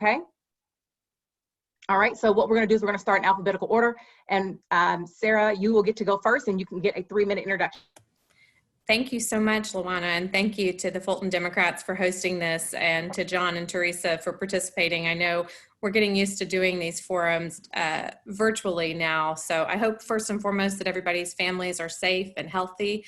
Okay. All right, so what we're going to do is we're going to start in alphabetical order. And Sarah, you will get to go first, and you can get a 3-minute introduction. Thank you so much, Luana, and thank you to the Fulton Democrats for hosting this, and to Jon and Teresa for participating. I know we're getting used to doing these forums virtually now, so I hope first and foremost that everybody's families are safe and healthy.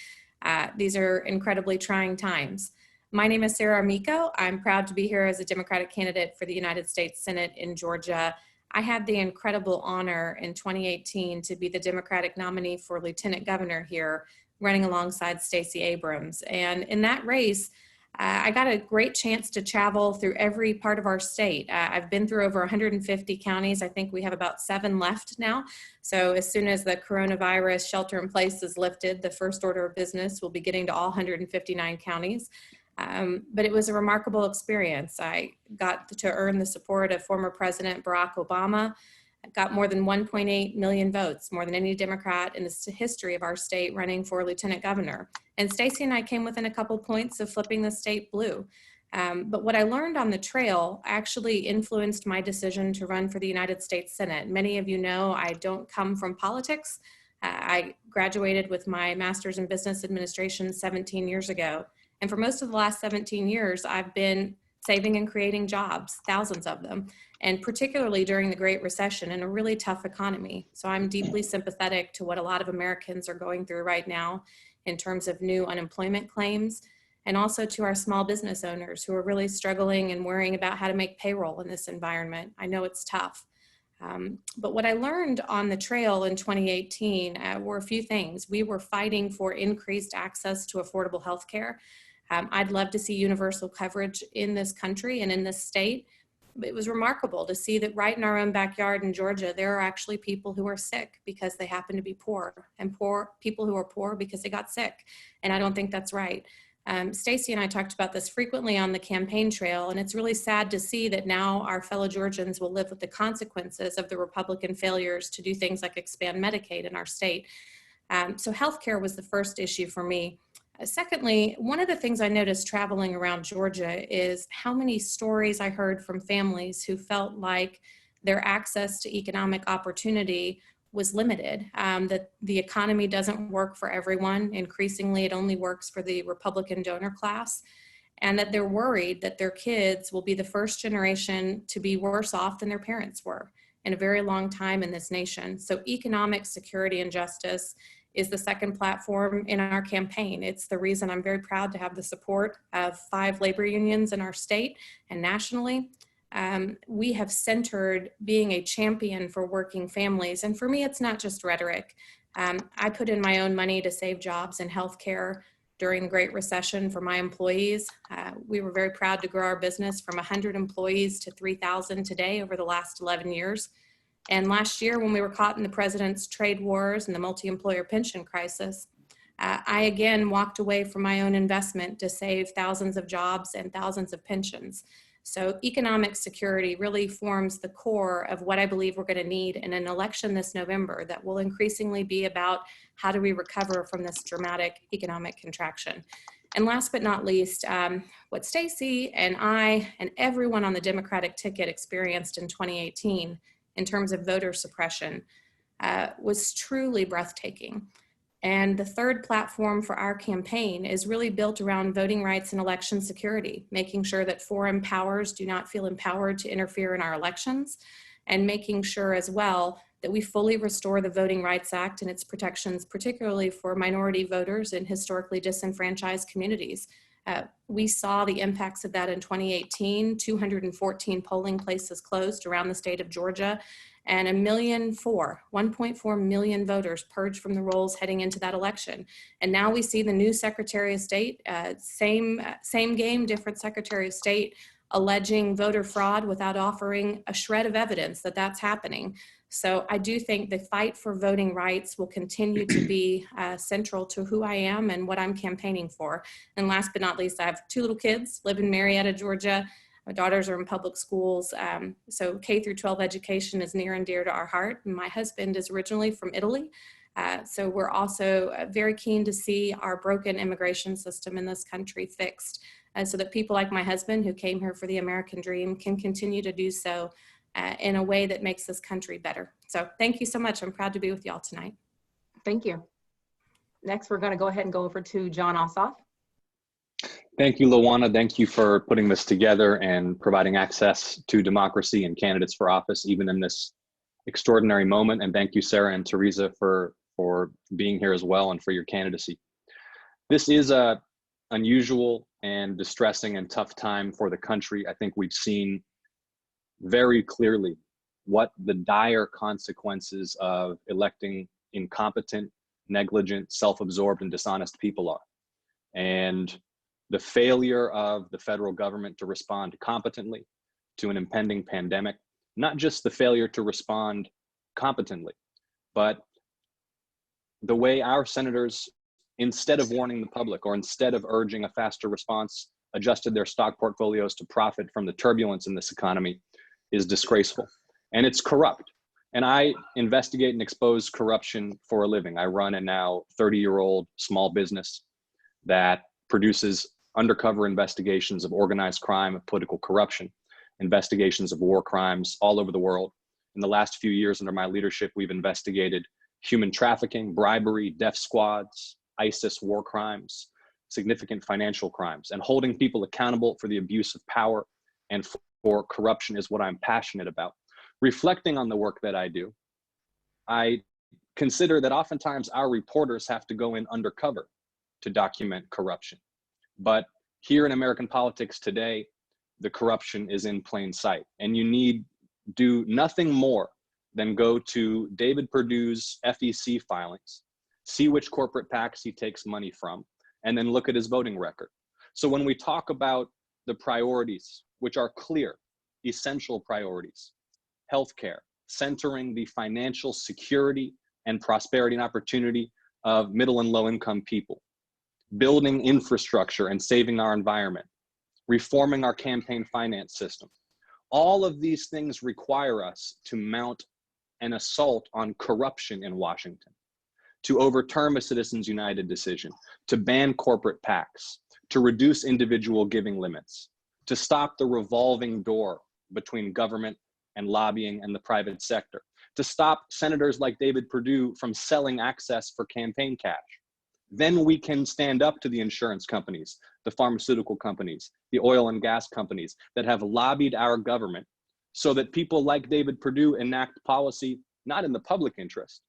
These are incredibly trying times. My name is Sarah Amico. I'm proud to be here as a Democratic candidate for the United States Senate in Georgia. I had the incredible honor in 2018 to be the Democratic nominee for Lieutenant Governor here, running alongside Stacey Abrams. And in that race, I got a great chance to travel through every part of our state. I've been through over 150 counties. I think we have about 7 left now. So as soon as the coronavirus shelter in place is lifted, the first order of business will be getting to all 159 counties. But it was a remarkable experience. I got to earn the support of former President Barack Obama. I got more than 1.8 million votes, more than any Democrat in the history of our state running for lieutenant governor. And Stacey and I came within a couple points of flipping the state blue. But what I learned on the trail actually influenced my decision to run for the United States Senate. Many of you know I don't come from politics. I graduated with my master's in business administration 17 years ago. And for most of the last 17 years, I've been saving and creating jobs, thousands of them, and particularly during the Great Recession in a really tough economy. So I'm deeply sympathetic to what a lot of Americans are going through right now in terms of new unemployment claims, and also to our small business owners who are really struggling and worrying about how to make payroll in this environment. I know it's tough. But what I learned on the trail in 2018 were a few things. We were fighting for increased access to affordable health care. I'd love to see universal coverage in this country and in this state. It was remarkable to see that right in our own backyard in Georgia, there are actually people who are sick because they happen to be poor, and people who are poor because they got sick. And I don't think that's right. Stacey and I talked about this frequently on the campaign trail, and it's really sad to see that now our fellow Georgians will live with the consequences of the Republican failures to do things like expand Medicaid in our state. So healthcare was the first issue for me. Secondly, one of the things I noticed traveling around Georgia is how many stories I heard from families who felt like their access to economic opportunity was limited, that the economy doesn't work for everyone. Increasingly, it only works for the Republican donor class, and that they're worried that their kids will be the first generation to be worse off than their parents were in a very long time in this nation. So economic security and justice is the second platform in our campaign. It's the reason I'm very proud to have the support of 5 labor unions in our state and nationally. We have centered being a champion for working families. And for me, it's not just rhetoric. I put in my own money to save jobs in healthcare during the Great Recession for my employees. We were very proud to grow our business from 100 employees to 3,000 today over the last 11 years. And last year, when we were caught in the president's trade wars and the multi-employer pension crisis, I again walked away from my own investment to save thousands of jobs and thousands of pensions. So economic security really forms the core of what I believe we're going to need in an election this November that will increasingly be about how do we recover from this dramatic economic contraction. And last but not least, what Stacey and I and everyone on the Democratic ticket experienced in 2018 in terms of voter suppression was truly breathtaking. And the third platform for our campaign is really built around voting rights and election security, making sure that foreign powers do not feel empowered to interfere in our elections, and making sure as well that we fully restore the Voting Rights Act and its protections, particularly for minority voters in historically disenfranchised communities. We saw the impacts of that in 2018, 214 polling places closed around the state of Georgia, and 1.4 million voters purged from the rolls heading into that election. And now we see the new Secretary of State, same game, different Secretary of State, alleging voter fraud without offering a shred of evidence that that's happening. So I do think the fight for voting rights will continue to be central to who I am and what I'm campaigning for. And last but not least, I have 2 little kids, live in Marietta, Georgia. My daughters are in public schools, so K through 12 education is near and dear to our heart. And my husband is originally from Italy, so we're also very keen to see our broken immigration system in this country fixed. so that people like my husband who came here for the American dream can continue to do so in a way that makes this country better. So thank you so much. I'm proud to be with y'all tonight. Thank you. Next, we're going to go ahead and go over to Jon Ossoff. Thank you, Luana. Thank you for putting this together and providing access to democracy and candidates for office, even in this extraordinary moment. And thank you, Sarah and Teresa, for being here as well and for your candidacy. This is a unusual and distressing and tough time for the country. I think we've seen very clearly what the dire consequences of electing incompetent, negligent, self-absorbed, and dishonest people are. And the failure of the federal government to respond competently to an impending pandemic, not just the failure to respond competently, but the way our senators, instead of warning the public or instead of urging a faster response, adjusted their stock portfolios to profit from the turbulence in this economy is disgraceful. And it's corrupt. And I investigate and expose corruption for a living. I run a now 30-year-old small business that produces undercover investigations of organized crime, of political corruption, investigations of war crimes all over the world. In the last few years under my leadership, we've investigated human trafficking, bribery, death squads, ISIS war crimes, significant financial crimes, and holding people accountable for the abuse of power and for corruption is what I'm passionate about. Reflecting on the work that I do, I consider that oftentimes our reporters have to go in undercover to document corruption. But here in American politics today, the corruption is in plain sight, and you need do nothing more than go to David Perdue's FEC filings, see which corporate PACs he takes money from, and then look at his voting record. So when we talk about the priorities, which are clear, essential priorities, healthcare, centering the financial security and prosperity and opportunity of middle and low income people, building infrastructure and saving our environment, reforming our campaign finance system. All of these things require us to mount an assault on corruption in Washington, to overturn a Citizens United decision, to ban corporate PACs, to reduce individual giving limits, to stop the revolving door between government and lobbying and the private sector, to stop senators like David Perdue from selling access for campaign cash. Then we can stand up to the insurance companies, the pharmaceutical companies, the oil and gas companies that have lobbied our government so that people like David Perdue enact policy not in the public interest,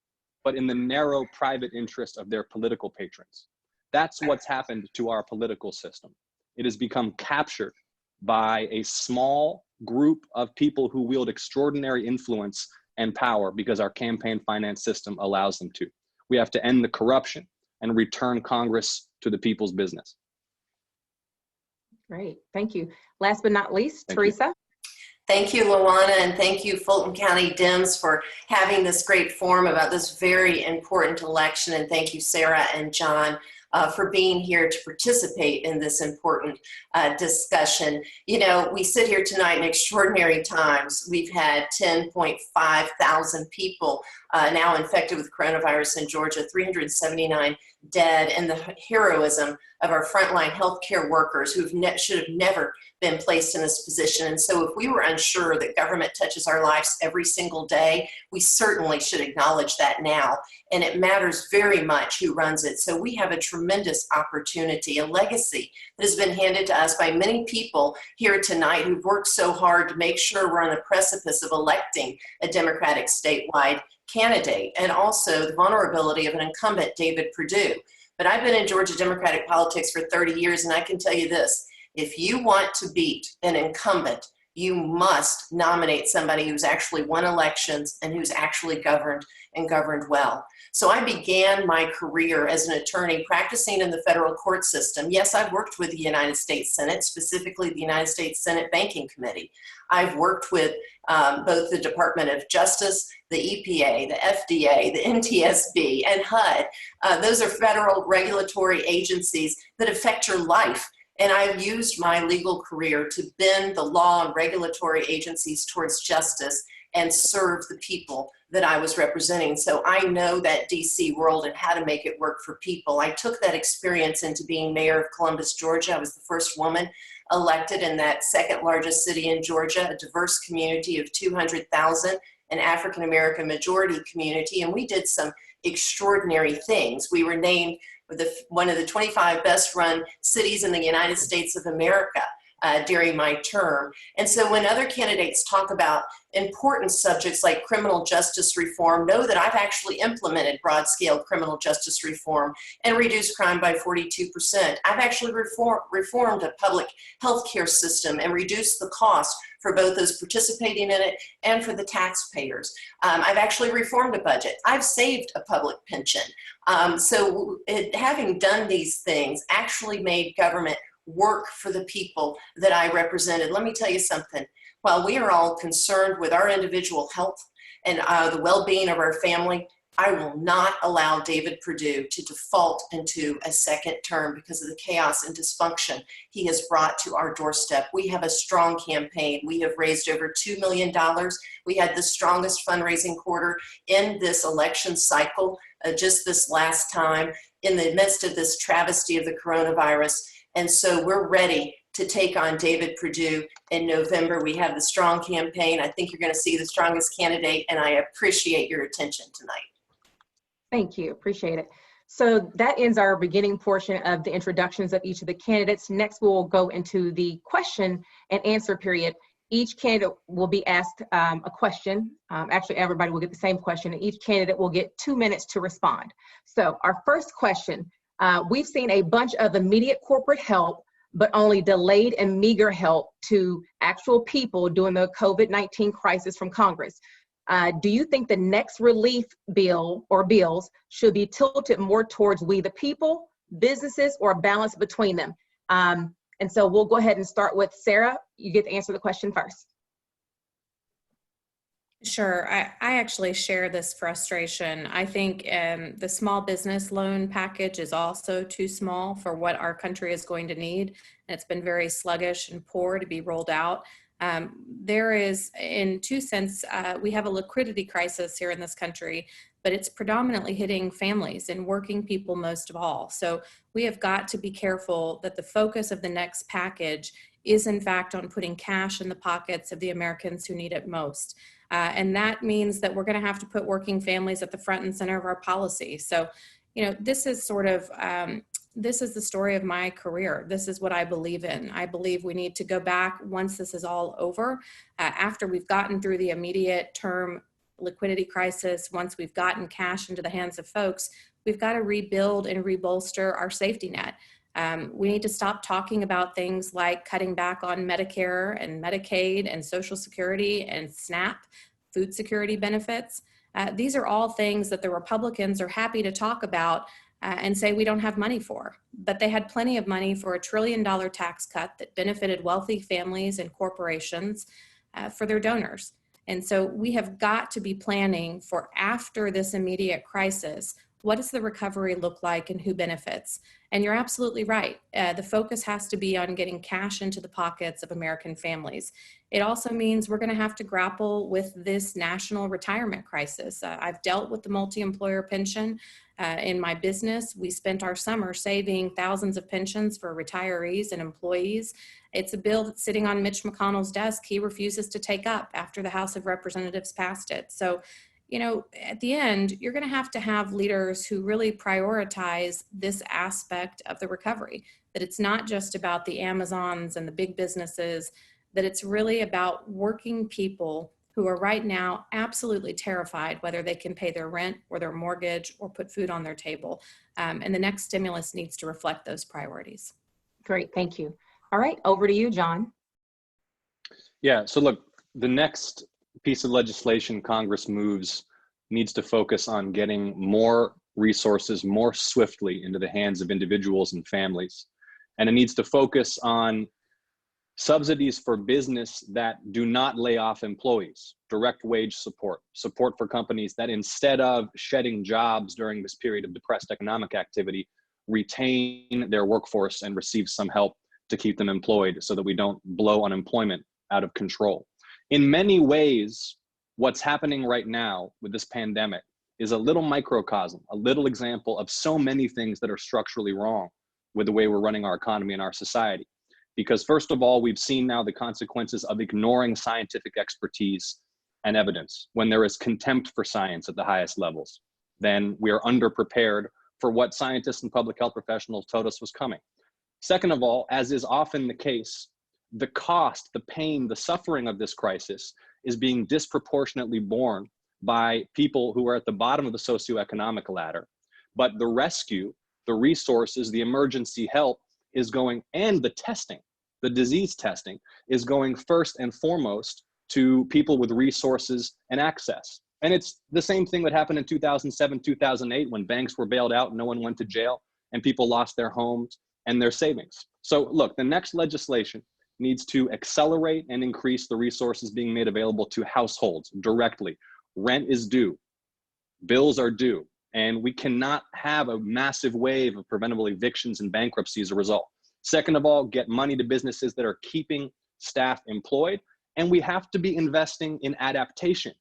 but in the narrow private interest of their political patrons. That's what's happened to our political system. It has become captured by a small group of people who wield extraordinary influence and power because our campaign finance system allows them to. We have to end the corruption and return Congress to the people's business. Great, thank you. Last but not least, Thank Teresa. you. Thank you, Luana, and thank you, Fulton County Dems, for having this great forum about this very important election. And thank you, Sarah and Jon, for being here to participate in this important discussion. You know, we sit here tonight in extraordinary times. We've had 10.5 thousand people now infected with coronavirus in Georgia, 379 dead, and the heroism of our frontline healthcare workers who should have never been placed in this position. And so if we were unsure that government touches our lives every single day, we certainly should acknowledge that now. And it matters very much who runs it. So we have a tremendous opportunity, a legacy that has been handed to us by many people here tonight who've worked so hard to make sure we're on the precipice of electing a Democratic statewide candidate, and also the vulnerability of an incumbent, David Perdue. But I've been in Georgia Democratic politics for 30 years, and I can tell you this: if you want to beat an incumbent, you must nominate somebody who's actually won elections and who's actually governed and governed well. So I began my career as an attorney practicing in the federal court system. Yes, I've worked with the United States Senate, specifically the United States Senate Banking Committee. I've worked with both the Department of Justice, the EPA, the FDA, the NTSB, and HUD. Those are federal regulatory agencies that affect your life. And I've used my legal career to bend the law and regulatory agencies towards justice and serve the people that I was representing. So I know that DC world and how to make it work for people. I took that experience into being mayor of Columbus, Georgia. I was the first woman elected in that second largest city in Georgia, a diverse community of 200,000, an African-American majority community, and we did some extraordinary things. We were named one of the 25 best run cities in the United States of America during my term. And so when other candidates talk about important subjects like criminal justice reform, know that I've actually implemented broad-scale criminal justice reform and reduced crime by 42%. I've actually reformed a public health care system and reduced the cost for both those participating in it and for the taxpayers. I've actually reformed a budget. I've saved a public pension. Having done these things actually made government work for the people that I represented. Let me tell you something. While we are all concerned with our individual health and the well-being of our family, I will not allow David Perdue to default into a second term because of the chaos and dysfunction he has brought to our doorstep. We have a strong campaign. We have raised over $2 million. We had the strongest fundraising quarter in this election cycle just this last time in the midst of this travesty of the coronavirus. And so we're ready to take on David Perdue in November. We have the strong campaign. I think you're going to see the strongest candidate, and I appreciate your attention tonight. Thank you, appreciate it. So that ends our beginning portion of the introductions of each of the candidates. Next, we'll go into the question and answer period. Each candidate will be asked a question. Actually, everybody will get the same question, and each candidate will get 2 minutes to respond. So our first question, we've seen a bunch of immediate corporate help, but only delayed and meager help to actual people during the COVID-19 crisis from Congress. Do you think the next relief bill or bills should be tilted more towards we the people, businesses, or a balance between them? And so we'll go ahead and start with Sarah. You get to answer the question first. Sure. I actually share this frustration. I think the small business loan package is also too small for what our country is going to need. And it's been very sluggish and poor to be rolled out. There is, in two sense, we have a liquidity crisis here in this country, but it's predominantly hitting families and working people most of all. So we have got to be careful that the focus of the next package is in fact on putting cash in the pockets of the Americans who need it most. And that means that we're going to have to put working families at the front and center of our policy. So, you know, this is sort of, this is the story of my career. This is what I believe in. I believe we need to go back once this is all over, after we've gotten through the immediate term liquidity crisis, once we've gotten cash into the hands of folks, we've got to rebuild and rebolster our safety net. We need to stop talking about things like cutting back on Medicare and Medicaid and Social Security and SNAP, food security benefits. These are all things that the Republicans are happy to talk about and say we don't have money for. But they had plenty of money for a $1 trillion tax cut that benefited wealthy families and corporations for their donors. And so we have got to be planning for after this immediate crisis. What does the recovery look like and who benefits? And you're absolutely right. The focus has to be on getting cash into the pockets of American families. It also means we're going to have to grapple with this national retirement crisis. I've dealt with the multi-employer pension in my business. We spent our summer saving thousands of pensions for retirees and employees. It's a bill that's sitting on Mitch McConnell's desk. He refuses to take up after the House of Representatives passed it. So, you know, at the end, you're going to have leaders who really prioritize this aspect of the recovery, that it's not just about the Amazons and the big businesses, that it's really about working people who are right now absolutely terrified whether they can pay their rent or their mortgage or put food on their table. And the next stimulus needs to reflect those priorities. Great, thank you. All right, over to you, Jon. Yeah, so look, the next piece of legislation Congress moves needs to focus on getting more resources more swiftly into the hands of individuals and families. And it needs to focus on subsidies for business that do not lay off employees, direct wage support, support for companies that instead of shedding jobs during this period of depressed economic activity, retain their workforce and receive some help to keep them employed so that we don't blow unemployment out of control. In many ways, what's happening right now with this pandemic is a little microcosm, a little example of so many things that are structurally wrong with the way we're running our economy and our society. Because first of all, we've seen now the consequences of ignoring scientific expertise and evidence. When there is contempt for science at the highest levels, then we are underprepared for what scientists and public health professionals told us was coming. Second of all, as is often the case, the cost, the pain, the suffering of this crisis is being disproportionately borne by people who are at the bottom of the socioeconomic ladder. But the rescue, the resources, the emergency help is going, and the testing, the disease testing is going first and foremost to people with resources and access. And it's the same thing that happened in 2007, 2008, when banks were bailed out, no one went to jail, and people lost their homes and their savings. So look, the next legislation needs to accelerate and increase the resources being made available to households directly. Rent is due, bills are due, and we cannot have a massive wave of preventable evictions and bankruptcy as a result. Second of all, get money to businesses that are keeping staff employed, and we have to be investing in adaptation.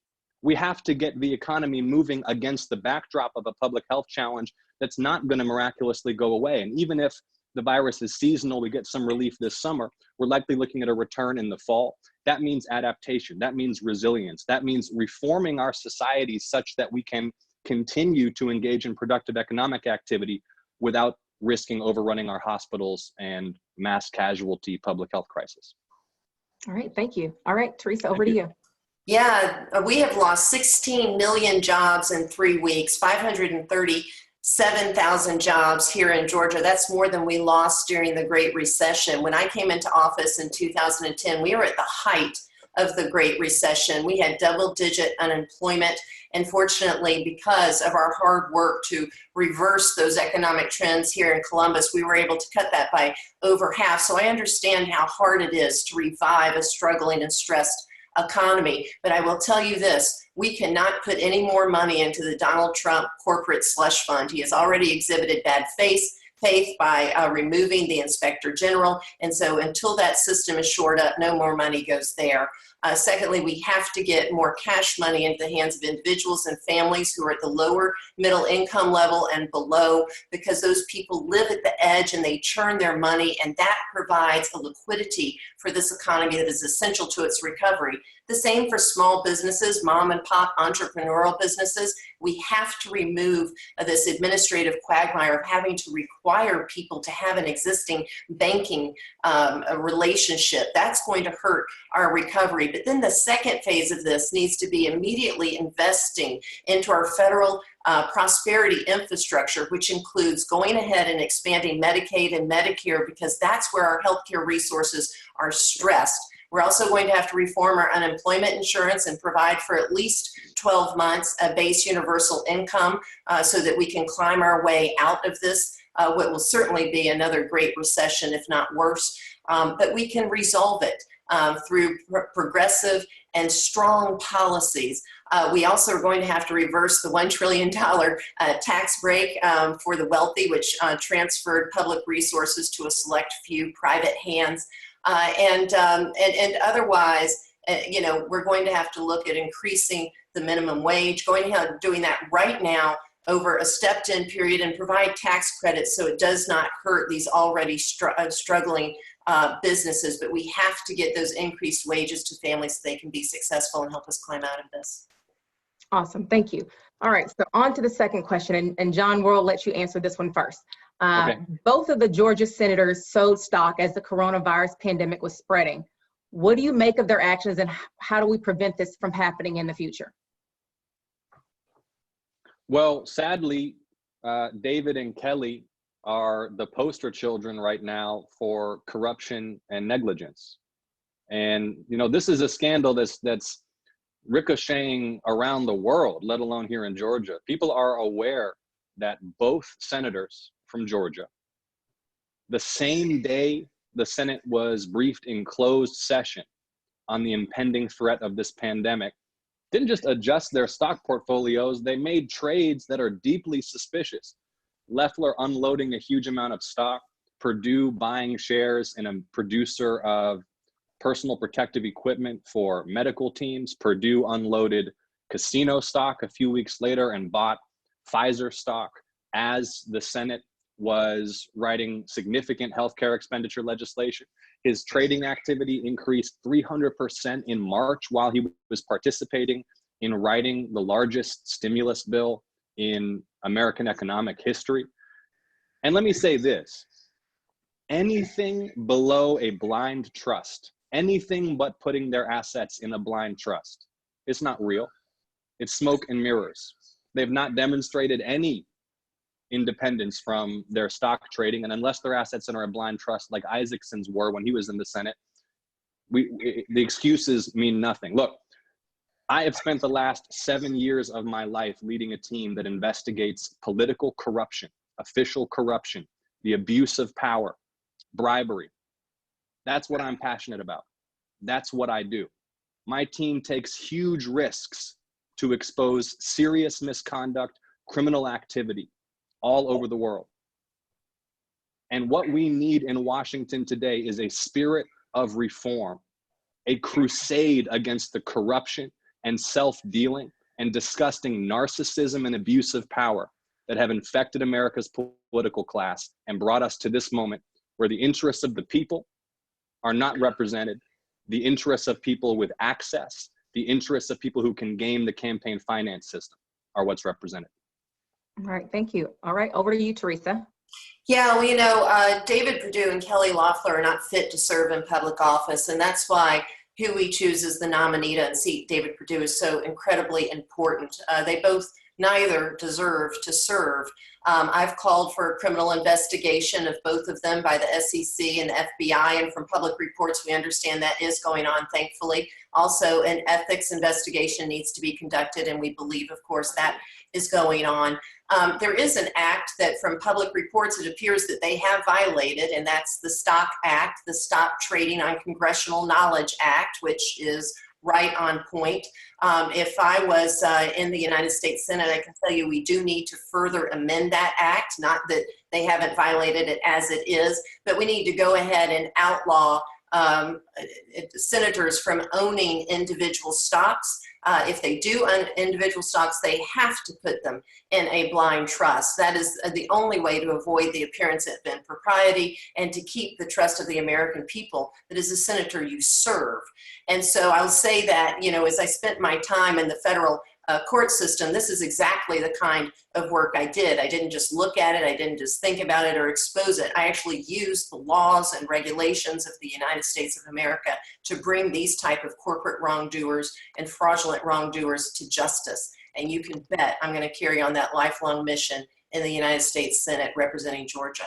We have to get the economy moving against the backdrop of a public health challenge that's not going to miraculously go away. And even if the virus is seasonal, we get some relief this summer, we're likely looking at a return in the fall. That means adaptation, that means resilience, that means reforming our societies such that we can continue to engage in productive economic activity without risking overrunning our hospitals and mass casualty public health crisis. All right, thank you. All right, Teresa, over to you. Yeah, we have lost 16 million jobs in 3 weeks, 537,000 jobs here in Georgia. That's more than we lost during the Great Recession. When I came into office in 2010, we were at the height of the Great Recession. We had double-digit unemployment, and fortunately, because of our hard work to reverse those economic trends here in Columbus, we were able to cut that by over half. So I understand how hard it is to revive a struggling and stressed economy. But I will tell you this, we cannot put any more money into the Donald Trump corporate slush fund. He has already exhibited bad faith by removing the inspector general. And so until that system is shored up, no more money goes there. Secondly, we have to get more cash money into the hands of individuals and families who are at the lower middle income level and below, because those people live at the edge and they churn their money, and that provides a liquidity for this economy that is essential to its recovery. The same for small businesses, mom and pop entrepreneurial businesses. We have to remove this administrative quagmire of having to require people to have an existing banking relationship. That's going to hurt our recovery. But then the second phase of this needs to be immediately investing into our federal prosperity infrastructure, which includes going ahead and expanding Medicaid and Medicare, because that's where our healthcare resources are stressed. We're also going to have to reform our unemployment insurance and provide for at least 12 months a base universal income so that we can climb our way out of this, what will certainly be another great recession, if not worse. But we can resolve it through progressive and strong policies. We also are going to have to reverse the $1 trillion tax break for the wealthy, which transferred public resources to a select few private hands. And otherwise, you know, we're going to have to look at increasing the minimum wage, doing that right now over a stepped-in period, and provide tax credits so it does not hurt these already struggling businesses. But we have to get those increased wages to families so they can be successful and help us climb out of this. Awesome, thank you. All right, so on to the second question, and John, we'll let you answer this one first. Okay. Both of the Georgia senators sold stock as the coronavirus pandemic was spreading. What do you make of their actions, and how do we prevent this from happening in the future? Well, sadly, David and Kelly are the poster children right now for corruption and negligence. And, you know, this is a scandal that's ricocheting around the world, let alone here in Georgia. People are aware that both senators from Georgia, the same day the Senate was briefed in closed session on the impending threat of this pandemic, didn't just adjust their stock portfolios, they made trades that are deeply suspicious. Loeffler unloading a huge amount of stock, Purdue buying shares in a producer of personal protective equipment for medical teams. Purdue unloaded casino stock a few weeks later and bought Pfizer stock as the Senate was writing significant healthcare expenditure legislation. His trading activity increased 300% in March while he was participating in writing the largest stimulus bill in American economic history. And let me say this, anything below a blind trust, anything but putting their assets in a blind trust, it's not real. It's smoke and mirrors. They've not demonstrated any independence from their stock trading, and unless their assets are in a blind trust like Isaacson's were when he was in the Senate, the excuses mean nothing. Look, I have spent the last 7 years of my life leading a team that investigates political corruption, official corruption, the abuse of power, bribery. That's what I'm passionate about. That's what I do. My team takes huge risks to expose serious misconduct, criminal activity all over the world. And what we need in Washington today is a spirit of reform, a crusade against the corruption and self-dealing and disgusting narcissism and abuse of power that have infected America's political class and brought us to this moment where the interests of the people are not represented, the interests of people with access, the interests of people who can game the campaign finance system are what's represented. All right, thank you. All right, over to you, Teresa. Yeah, well, David Perdue and Kelly Loeffler are not fit to serve in public office, and that's why who we choose as the nominee to unseat David Perdue is so incredibly important. They both neither deserve to serve. I've called for a criminal investigation of both of them by the SEC and the FBI, and from public reports we understand that is going on, thankfully. Also, an ethics investigation needs to be conducted, and we believe, of course, that is going on. There is an act that from public reports it appears that they have violated, and that's the Stock Act, the Stop Trading on Congressional Knowledge Act, which is right on point. If I was in the United States Senate, I can tell you we do need to further amend that act, not that they haven't violated it as it is, but we need to go ahead and outlaw senators from owning individual stocks. If they do own individual stocks, they have to put them in a blind trust. That is the only way to avoid the appearance of impropriety and to keep the trust of the American people that as a senator you serve. And so I'll say that, you know, as I spent my time in the federal court system, this is exactly the kind of work I did. I didn't just look at it, I didn't just think about it or expose it. I actually used the laws and regulations of the United States of America to bring these type of corporate wrongdoers and fraudulent wrongdoers to justice. And you can bet I'm going to carry on that lifelong mission in the United States Senate representing Georgia.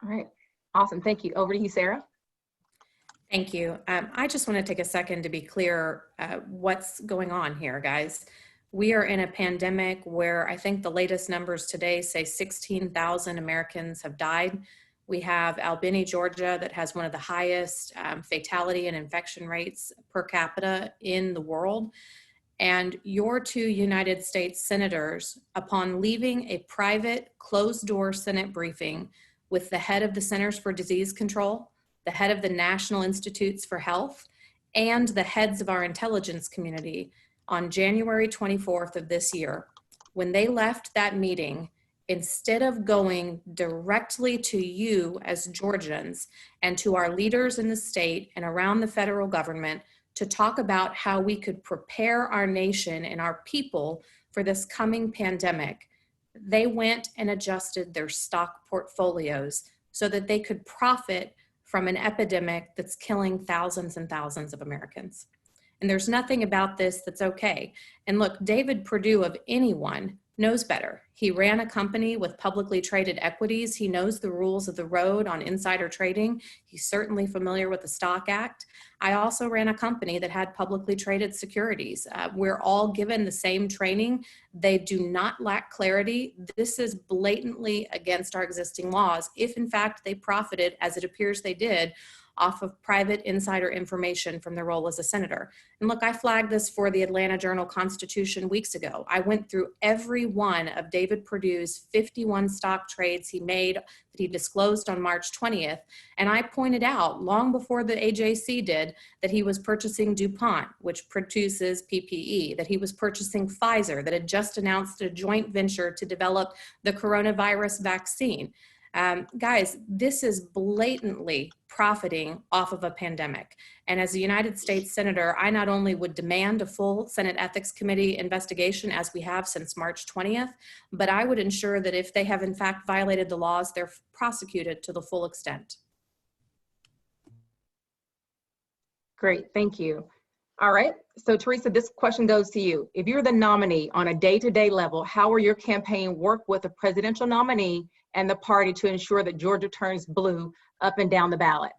All right, awesome, thank you. Over to you, Sarah. Thank you. I just want to take a second to be clear what's going on here, guys. We are in a pandemic where I think the latest numbers today say 16,000 Americans have died. We have Albany, Georgia, that has one of the highest fatality and infection rates per capita in the world. And your two United States senators, upon leaving a private closed-door Senate briefing with the head of the Centers for Disease Control, the head of the National Institutes for Health, and the heads of our intelligence community on January 24th of this year, when they left that meeting, instead of going directly to you as Georgians and to our leaders in the state and around the federal government to talk about how we could prepare our nation and our people for this coming pandemic, they went and adjusted their stock portfolios so that they could profit from an epidemic that's killing thousands and thousands of Americans. And there's nothing about this that's okay. And look, David Perdue, of anyone, knows better. He ran a company with publicly traded equities. He knows the rules of the road on insider trading. He's certainly familiar with the Stock Act. I also ran a company that had publicly traded securities. We're all given the same training. They do not lack clarity. This is blatantly against our existing laws, if in fact they profited, as it appears they did, off of private insider information from their role as a senator. And look, I flagged this for the Atlanta Journal-Constitution weeks ago. I went through every one of David Perdue's 51 stock trades he made that he disclosed on March 20th. And I pointed out long before the AJC did that he was purchasing DuPont, which produces PPE, that he was purchasing Pfizer, that had just announced a joint venture to develop the coronavirus vaccine. Guys, this is blatantly profiting off of a pandemic. And as a United States Senator, I not only would demand a full Senate Ethics Committee investigation, as we have since March 20th, but I would ensure that if they have in fact violated the laws, they're prosecuted to the full extent. Great, thank you. All right, so Teresa, this question goes to you. If you're the nominee on a day-to-day level, how will your campaign work with the presidential nominee and the party to ensure that Georgia turns blue up and down the ballot?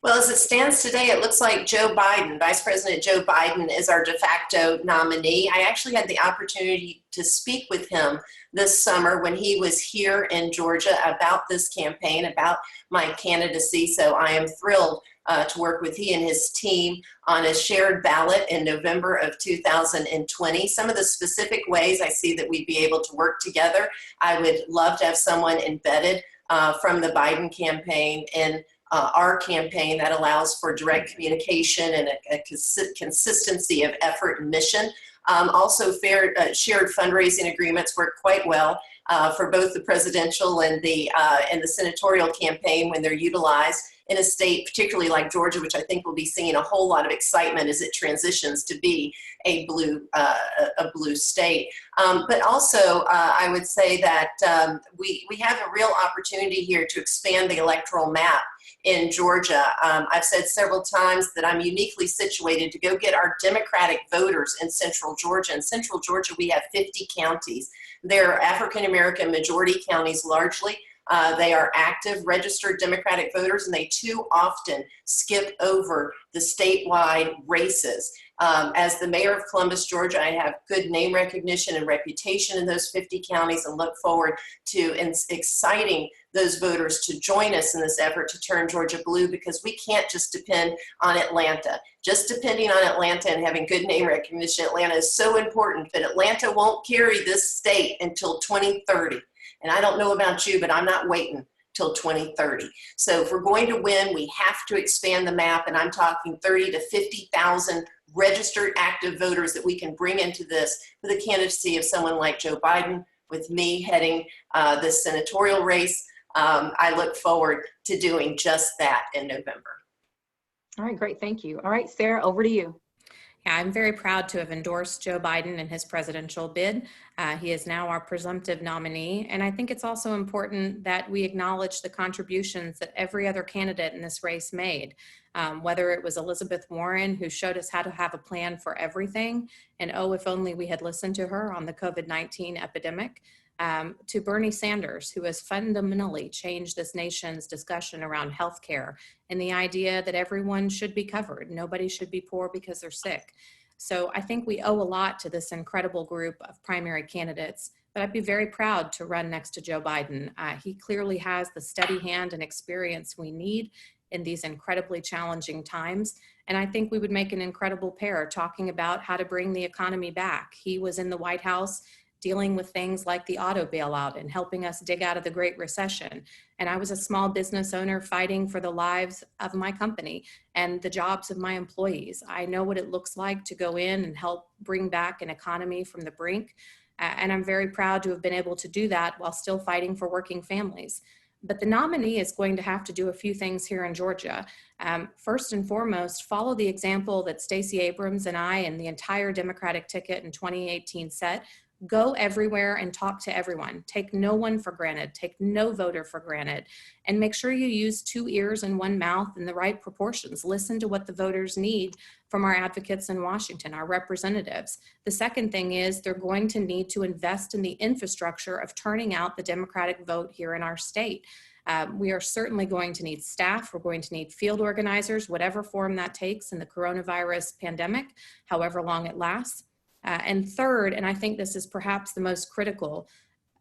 Well, as it stands today, it looks like Joe Biden, Vice President Joe Biden, is our de facto nominee. I actually had the opportunity to speak with him this summer when he was here in Georgia about this campaign, about my candidacy. So I am thrilled to work with he and his team on a shared ballot in November of 2020. Some of the specific ways I see that we'd be able to work together, I would love to have someone embedded from the Biden campaign in our campaign that allows for direct communication and a consistency of effort and mission. Also, shared fundraising agreements work quite well for both the presidential and the senatorial campaign when they're utilized in a state, particularly like Georgia, which I think will be seeing a whole lot of excitement as it transitions to be a blue state. But also, I would say that we have a real opportunity here to expand the electoral map in Georgia. I've said several times that I'm uniquely situated to go get our Democratic voters in Central Georgia. In Central Georgia, we have 50 counties. They're African-American majority counties largely. They are active, registered Democratic voters, and they too often skip over the statewide races. As the mayor of Columbus, Georgia, I have good name recognition and reputation in those 50 counties and look forward to exciting those voters to join us in this effort to turn Georgia blue, because we can't just depend on Atlanta. Just depending on Atlanta and having good name recognition, Atlanta is so important, but Atlanta won't carry this state until 2030. And I don't know about you, but I'm not waiting till 2030. So if we're going to win, we have to expand the map, and I'm talking 30 to 50,000 registered active voters that we can bring into this for the candidacy of someone like Joe Biden, with me heading this senatorial race. I look forward to doing just that in November. All right, great, thank you. All right, Sarah, over to you. Yeah, I'm very proud to have endorsed Joe Biden in his presidential bid. He is now our presumptive nominee. And I think it's also important that we acknowledge the contributions that every other candidate in this race made, whether it was Elizabeth Warren, who showed us how to have a plan for everything. And oh, if only we had listened to her on the COVID-19 epidemic. To Bernie Sanders, who has fundamentally changed this nation's discussion around healthcare and the idea that everyone should be covered. Nobody should be poor because they're sick. So I think we owe a lot to this incredible group of primary candidates, but I'd be very proud to run next to Joe Biden. He clearly has the steady hand and experience we need in these incredibly challenging times. And I think we would make an incredible pair talking about how to bring the economy back. He was in the White House dealing with things like the auto bailout and helping us dig out of the Great Recession. And I was a small business owner fighting for the lives of my company and the jobs of my employees. I know what it looks like to go in and help bring back an economy from the brink. And I'm very proud to have been able to do that while still fighting for working families. But the nominee is going to have to do a few things here in Georgia. First and foremost, follow the example that Stacey Abrams and I and the entire Democratic ticket in 2018 set. Go everywhere and talk to everyone. Take no one for granted. Take no voter for granted. And make sure you use 2 ears and 1 mouth in the right proportions. Listen to what the voters need from our advocates in Washington, our representatives. The second thing is they're going to need to invest in the infrastructure of turning out the Democratic vote here in our state. We are certainly going to need staff. We're going to need field organizers, whatever form that takes in the coronavirus pandemic, however long it lasts. And third, and I think this is perhaps the most critical,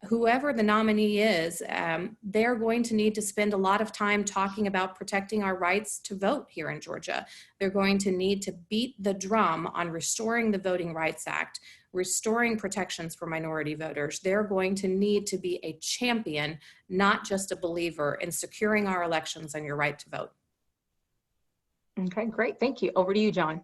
whoever the nominee is, they're going to need to spend a lot of time talking about protecting our rights to vote here in Georgia. They're going to need to beat the drum on restoring the Voting Rights Act, restoring protections for minority voters. They're going to need to be a champion, not just a believer, in securing our elections and your right to vote. Okay, great. Thank you. Over to you, Jon.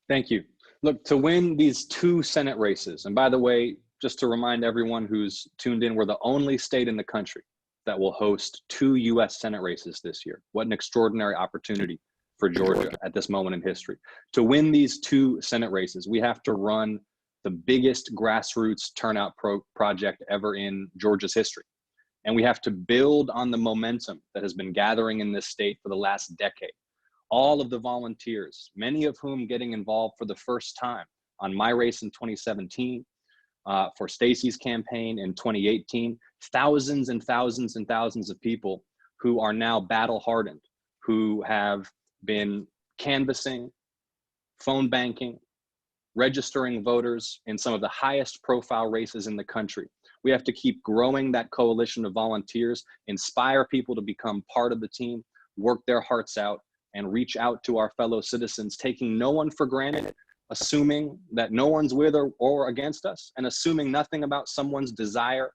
Thank you. Look, to win these 2 Senate races, and by the way, just to remind everyone who's tuned in, we're the only state in the country that will host 2 U.S. Senate races this year. What an extraordinary opportunity for Georgia at this moment in history. To win these 2 Senate races, we have to run the biggest grassroots turnout project ever in Georgia's history. And we have to build on the momentum that has been gathering in this state for the last decade. All of the volunteers, many of whom getting involved for the first time on my race in 2017, for Stacey's campaign in 2018, thousands and thousands and thousands of people who are now battle hardened, who have been canvassing, phone banking, registering voters in some of the highest profile races in the country. We have to keep growing that coalition of volunteers, inspire people to become part of the team, work their hearts out, and reach out to our fellow citizens, taking no one for granted, assuming that no one's with or against us, and assuming nothing about someone's desire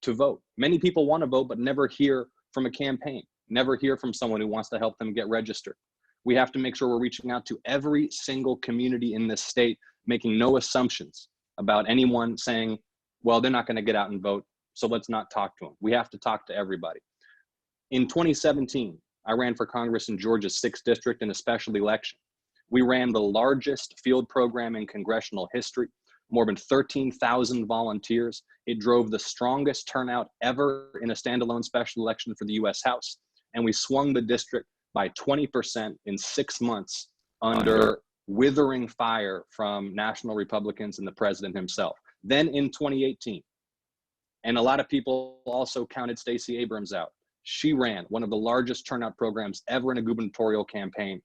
to vote. Many people want to vote, but never hear from a campaign, never hear from someone who wants to help them get registered. We have to make sure we're reaching out to every single community in this state, making no assumptions about anyone saying, well, they're not going to get out and vote, so let's not talk to them. We have to talk to everybody. In 2017, I ran for Congress in Georgia's 6th district in a special election. We ran the largest field program in congressional history, more than 13,000 volunteers. It drove the strongest turnout ever in a standalone special election for the U.S. House. And we swung the district by 20% in 6 months under withering fire from national Republicans and the president himself. Then in 2018, and a lot of people also counted Stacey Abrams out. She ran one of the largest turnout programs ever in a gubernatorial campaign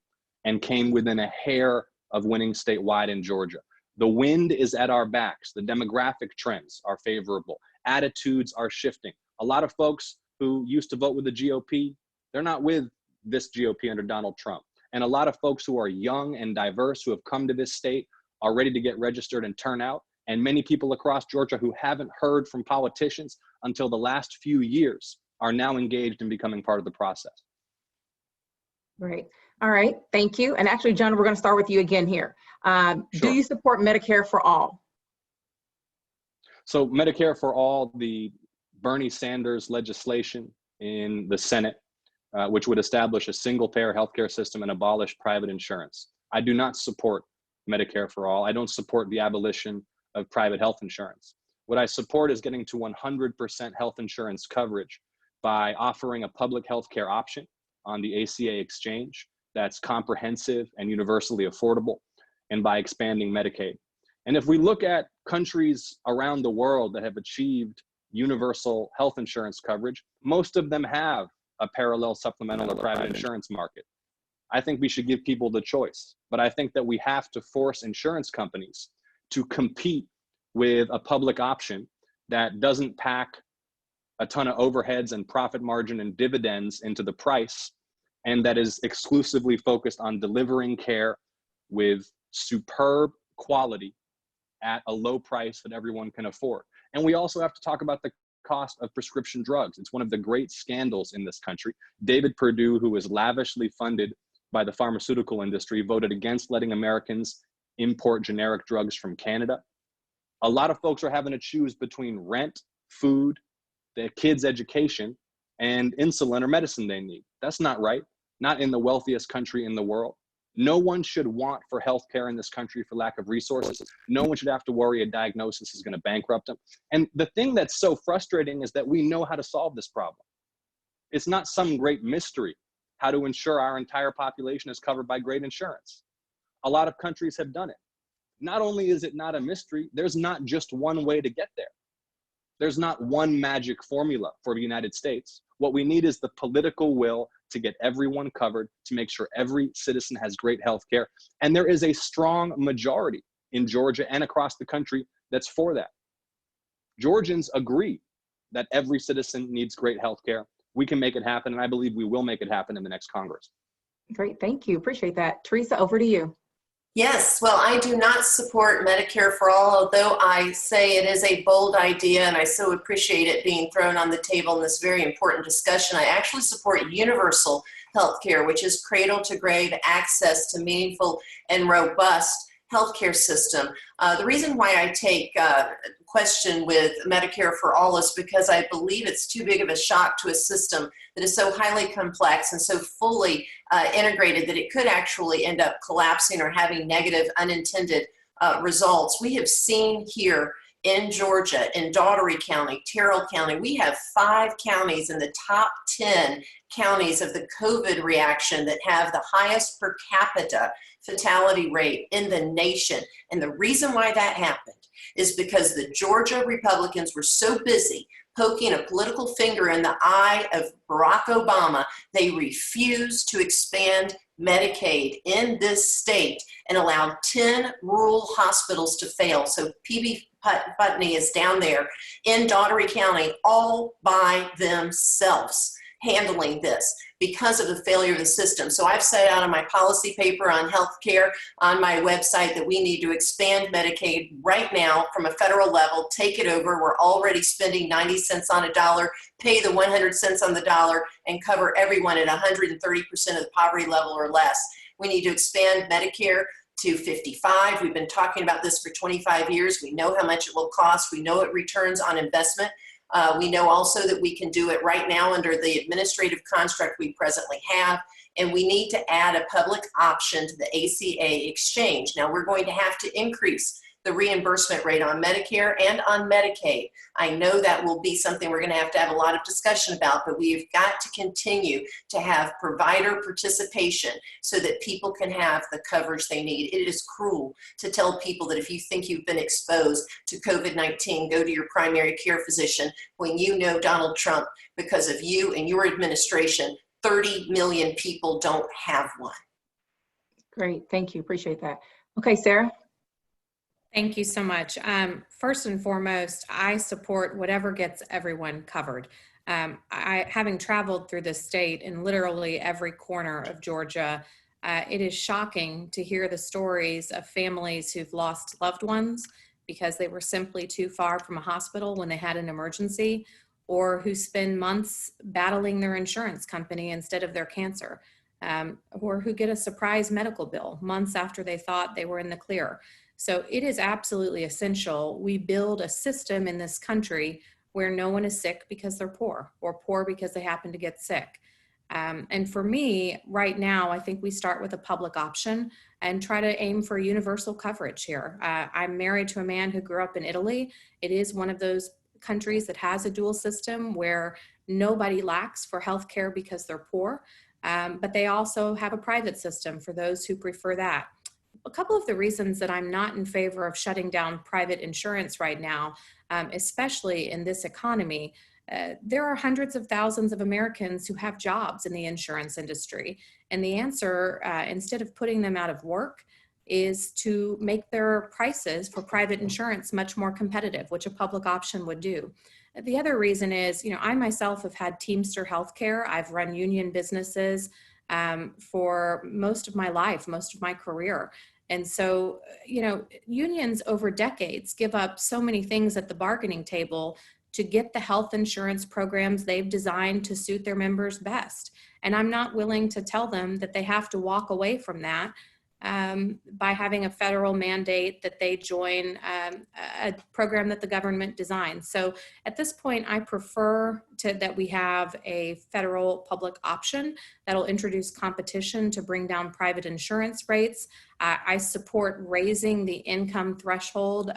and came within a hair of winning statewide in Georgia. The wind is at our backs. The demographic trends are favorable. Attitudes are shifting. A lot of folks who used to vote with the GOP, they're not with this GOP under Donald Trump. And a lot of folks who are young and diverse who have come to this state are ready to get registered and turn out. And many people across Georgia who haven't heard from politicians until the last few years are now engaged in becoming part of the process. Great. All right. Thank you. And actually, Jon, we're going to start with you again here. Sure. Do you support Medicare for all? So Medicare for all, the Bernie Sanders legislation in the Senate, which would establish a single-payer healthcare system and abolish private insurance. I do not support Medicare for all. I don't support the abolition of private health insurance. What I support is getting to 100% health insurance coverage by offering a public healthcare option on the ACA exchange that's comprehensive and universally affordable, and by expanding Medicaid. And if we look at countries around the world that have achieved universal health insurance coverage, most of them have a parallel supplemental or private insurance market. I think we should give people the choice, but I think that we have to force insurance companies to compete with a public option that doesn't pack a ton of overheads and profit margin and dividends into the price, and that is exclusively focused on delivering care with superb quality at a low price that everyone can afford. And we also have to talk about the cost of prescription drugs. It's one of the great scandals in this country. David Perdue, who is lavishly funded by the pharmaceutical industry, voted against letting Americans import generic drugs from Canada. A lot of folks are having to choose between rent, food, their kids' education, and insulin or medicine they need. That's not right. Not in the wealthiest country in the world. No one should want for healthcare in this country for lack of resources. No one should have to worry a diagnosis is going to bankrupt them. And the thing that's so frustrating is that we know how to solve this problem. It's not some great mystery how to ensure our entire population is covered by great insurance. A lot of countries have done it. Not only is it not a mystery, there's not just one way to get there. There's not one magic formula for the United States. What we need is the political will to get everyone covered, to make sure every citizen has great health care. And there is a strong majority in Georgia and across the country that's for that. Georgians agree that every citizen needs great health care. We can make it happen, and I believe we will make it happen in the next Congress. Great, thank you. Appreciate that. Teresa, over to you. Yes, well, I do not support Medicare for all, although I say it is a bold idea, and I so appreciate it being thrown on the table in this very important discussion. I actually support universal health care, which is cradle to grave access to meaningful and robust healthcare system. The reason why I take question with Medicare for all is because I believe it's too big of a shock to a system that is so highly complex and so fully integrated that it could actually end up collapsing or having negative unintended results. We have seen here in Georgia, in Daugherty County, Terrell County, we have 5 counties in the top 10 counties of the COVID reaction that have the highest per capita fatality rate in the nation. And the reason why that happened is because the Georgia Republicans were so busy poking a political finger in the eye of Barack Obama, they refused to expand Medicaid in this state and allowed 10 rural hospitals to fail. So PB Putney is down there in Daugherty County all by themselves handling this because of the failure of the system. So I've set out on my policy paper on healthcare on my website that we need to expand Medicaid right now from a federal level, take it over. We're already spending 90 cents on a dollar, pay the 100 cents on the dollar, and cover everyone at 130% of the poverty level or less. We need to expand Medicare to 55. We've been talking about this for 25 years. We know how much it will cost. We know it returns on investment. We know also that we can do it right now under the administrative construct we presently have, and we need to add a public option to the ACA exchange. Now, we're going to have to increase the reimbursement rate on Medicare and on Medicaid. I know that will be something we're going to have a lot of discussion about, but we've got to continue to have provider participation so that people can have the coverage they need. It is cruel to tell people that if you think you've been exposed to COVID-19, go to your primary care physician when you know Donald Trump, because of you and your administration, 30 million people don't have one. Great, thank you, appreciate that. Okay, Sarah. Thank you so much. First and foremost, I support whatever gets everyone covered. Having traveled through the state in literally every corner of Georgia, it is shocking to hear the stories of families who've lost loved ones because they were simply too far from a hospital when they had an emergency, or who spend months battling their insurance company instead of their cancer, or who get a surprise medical bill months after they thought they were in the clear. So it is absolutely essential we build a system in this country where no one is sick because they're poor, or poor because they happen to get sick. And for me, right now, I think we start with a public option and try to aim for universal coverage here. I'm married to a man who grew up in Italy. It is one of those countries that has a dual system where nobody lacks for healthcare because they're poor, but they also have a private system for those who prefer that. A couple of the reasons that I'm not in favor of shutting down private insurance right now, especially in this economy, there are hundreds of thousands of Americans who have jobs in the insurance industry. And the answer, instead of putting them out of work, is to make their prices for private insurance much more competitive, which a public option would do. The other reason is, I myself have had Teamster Healthcare. I've run union businesses for most of my life, most of my career. And so, unions over decades give up so many things at the bargaining table to get the health insurance programs they've designed to suit their members best. And I'm not willing to tell them that they have to walk away from that by having a federal mandate that they join a program that the government designed. So at this point, I prefer that we have a federal public option that'll introduce competition to bring down private insurance rates. I support raising the income threshold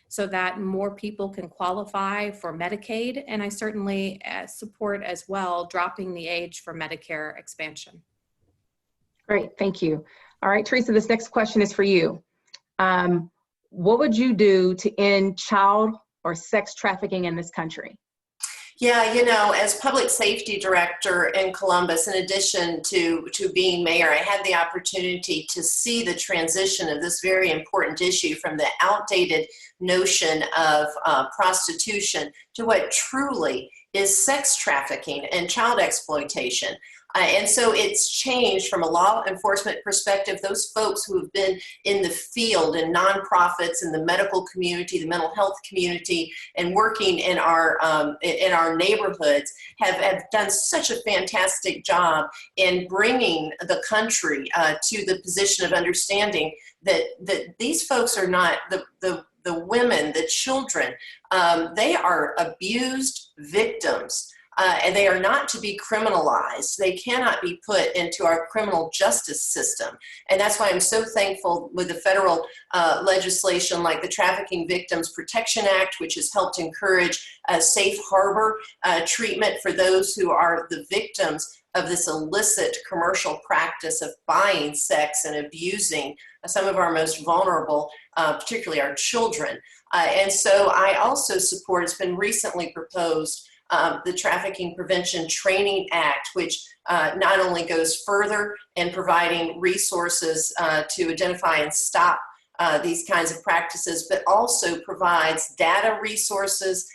so that more people can qualify for Medicaid. And I certainly support as well dropping the age for Medicare expansion. Great, thank you. All right, Teresa, this next question is for you. What would you do to end child or sex trafficking in this country? Yeah, you know, as public safety director in Columbus, in addition to being mayor, I had the opportunity to see the transition of this very important issue from the outdated notion of prostitution to what truly is sex trafficking and child exploitation. And so it's changed from a law enforcement perspective. Those folks who have been in the field, in nonprofits, in the medical community, the mental health community, and working in our neighborhoods have done such a fantastic job in bringing the country to the position of understanding that these folks are not the women, the children. They are abused victims. And they are not to be criminalized. They cannot be put into our criminal justice system. And that's why I'm so thankful with the federal legislation like the Trafficking Victims Protection Act, which has helped encourage a safe harbor treatment for those who are the victims of this illicit commercial practice of buying sex and abusing some of our most vulnerable, particularly our children. And so I also support, it's been recently proposed, the Trafficking Prevention Training Act, which not only goes further in providing resources to identify and stop these kinds of practices, but also provides data resources,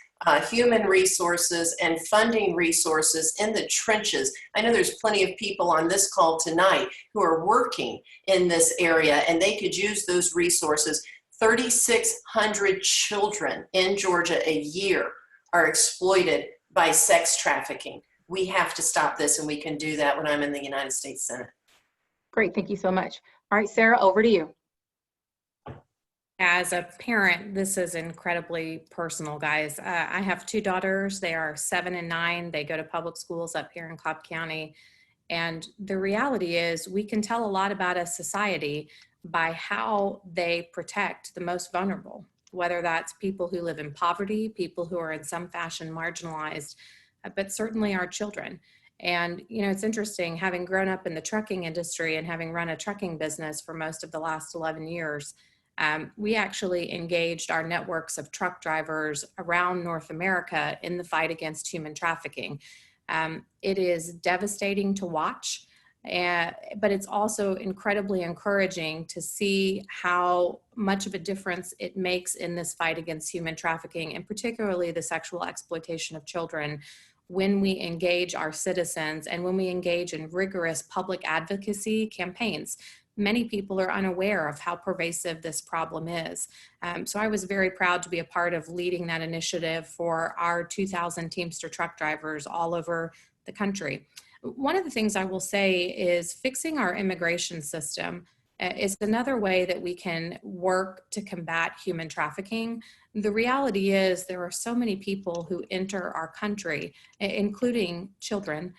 human resources, and funding resources in the trenches. I know there's plenty of people on this call tonight who are working in this area, and they could use those resources. 3,600 children in Georgia a year are exploited by sex trafficking. We have to stop this, and we can do that when I'm in the United States Senate. Great, thank you so much. All right, Sarah, over to you. As a parent, this is incredibly personal, guys. I have two daughters. They are 7 and 9. They go to public schools up here in Cobb County. And the reality is we can tell a lot about a society by how they protect the most vulnerable, whether that's people who live in poverty, people who are in some fashion marginalized, but certainly our children. And, you know, it's interesting, having grown up in the trucking industry and having run a trucking business for most of the last 11 years, we actually engaged our networks of truck drivers around North America in the fight against human trafficking. It is devastating to watch, but it's also incredibly encouraging to see how much of a difference it makes in this fight against human trafficking, and particularly the sexual exploitation of children, when we engage our citizens and when we engage in rigorous public advocacy campaigns. Many people are unaware of how pervasive this problem is. So I was very proud to be a part of leading that initiative for our 2,000 Teamster truck drivers all over the country. One of the things I will say is fixing our immigration system is another way that we can work to combat human trafficking. The reality is there are so many people who enter our country, including children,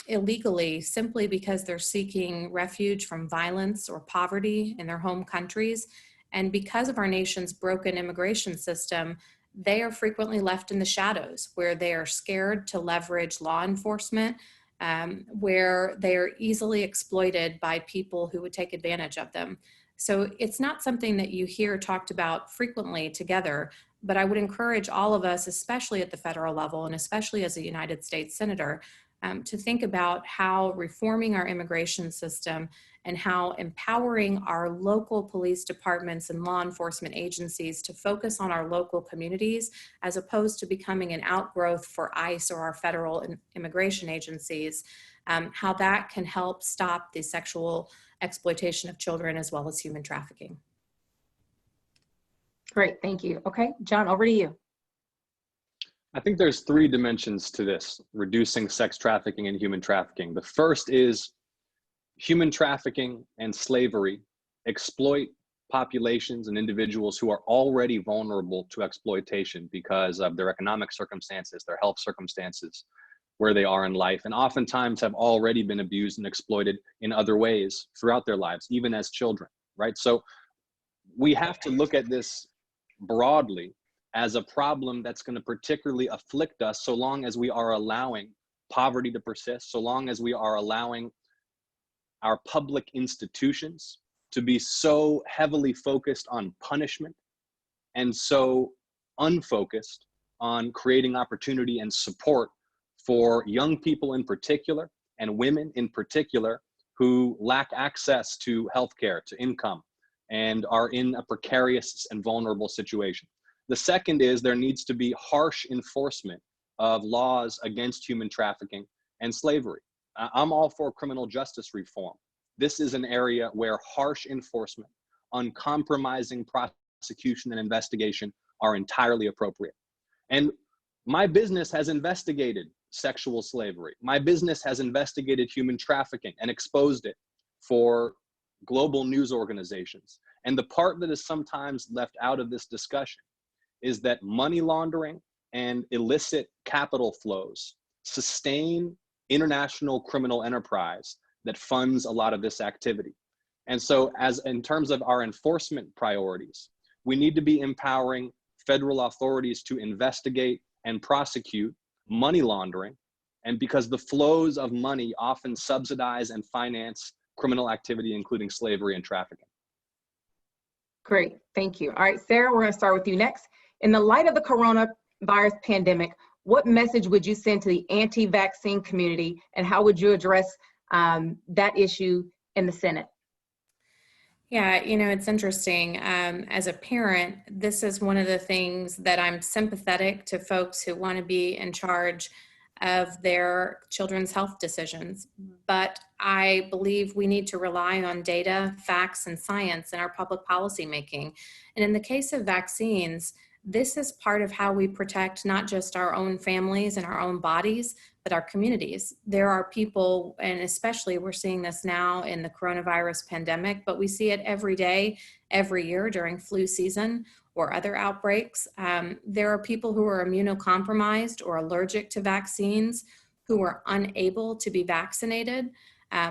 illegally simply because they're seeking refuge from violence or poverty in their home countries. And because of our nation's broken immigration system, they are frequently left in the shadows, where they are scared to leverage law enforcement, where they are easily exploited by people who would take advantage of them. So it's not something that you hear talked about frequently together, but I would encourage all of us, especially at the federal level and especially as a United States Senator, to think about how reforming our immigration system and how empowering our local police departments and law enforcement agencies to focus on our local communities, as opposed to becoming an outgrowth for ICE or our federal immigration agencies, how that can help stop the sexual exploitation of children as well as human trafficking. Great, thank you. Okay, Jon, over to you. I think there's 3 dimensions to this, reducing sex trafficking and human trafficking. The first is human trafficking and slavery exploit populations and individuals who are already vulnerable to exploitation because of their economic circumstances, their health circumstances, where they are in life, and oftentimes have already been abused and exploited in other ways throughout their lives, even as children, right? So we have to look at this broadly as a problem that's going to particularly afflict us so long as we are allowing poverty to persist, so long as we are allowing our public institutions to be so heavily focused on punishment and so unfocused on creating opportunity and support for young people in particular and women in particular who lack access to healthcare, to income, and are in a precarious and vulnerable situation. The second is there needs to be harsh enforcement of laws against human trafficking and slavery. I'm all for criminal justice reform. This is an area where harsh enforcement, uncompromising prosecution and investigation are entirely appropriate. And my business has investigated sexual slavery. My business has investigated human trafficking and exposed it for global news organizations. And the part that is sometimes left out of this discussion is that money laundering and illicit capital flows sustain international criminal enterprise that funds a lot of this activity. And so as in terms of our enforcement priorities, we need to be empowering federal authorities to investigate and prosecute money laundering, and because the flows of money often subsidize and finance criminal activity, including slavery and trafficking. Great, thank you. All right, Sarah, we're gonna start with you next. In the light of the coronavirus pandemic, what message would you send to the anti-vaccine community, and how would you address that issue in the Senate? Yeah, you know, it's interesting. As a parent, this is one of the things that I'm sympathetic to folks who want to be in charge of their children's health decisions. But I believe we need to rely on data, facts, and science in our public policy making. And in the case of vaccines, this is part of how we protect not just our own families and our own bodies, but our communities. There are people, and especially we're seeing this now in the coronavirus pandemic, but we see it every day, every year during flu season or other outbreaks. There are people who are immunocompromised or allergic to vaccines who are unable to be vaccinated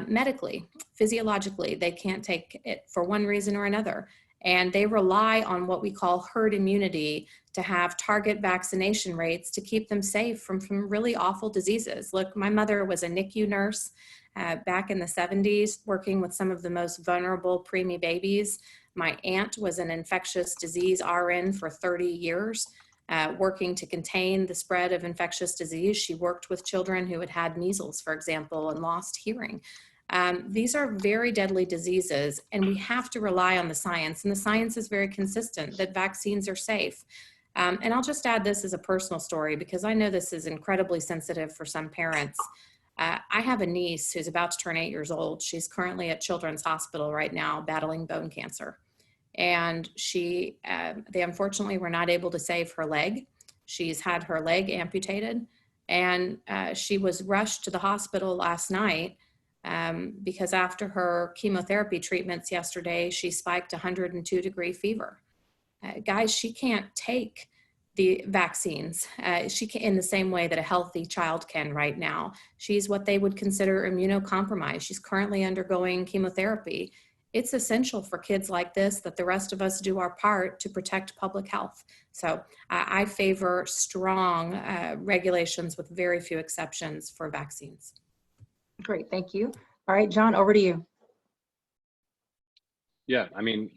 medically, physiologically. They can't take it for one reason or another. And they rely on what we call herd immunity to have target vaccination rates to keep them safe from really awful diseases. Look, my mother was a NICU nurse back in the 70s, working with some of the most vulnerable preemie babies. My aunt was an infectious disease RN for 30 years, working to contain the spread of infectious disease. She worked with children who had had measles, for example, and lost hearing. These are very deadly diseases, and we have to rely on the science, and the science is very consistent that vaccines are safe. And I'll just add this as a personal story, because I know this is incredibly sensitive for some parents. I have a niece who's about to turn 8 years old. She's currently at Children's Hospital right now battling bone cancer. And they unfortunately were not able to save her leg. She's had her leg amputated, and she was rushed to the hospital last night because after her chemotherapy treatments yesterday, she spiked 102-degree fever. Guys, she can't take the vaccines. She can, in the same way that a healthy child can right now. She's what they would consider immunocompromised. She's currently undergoing chemotherapy. It's essential for kids like this that the rest of us do our part to protect public health. So I favor strong regulations with very few exceptions for vaccines. Great, thank you. All right, Jon, over to you. Yeah, I mean,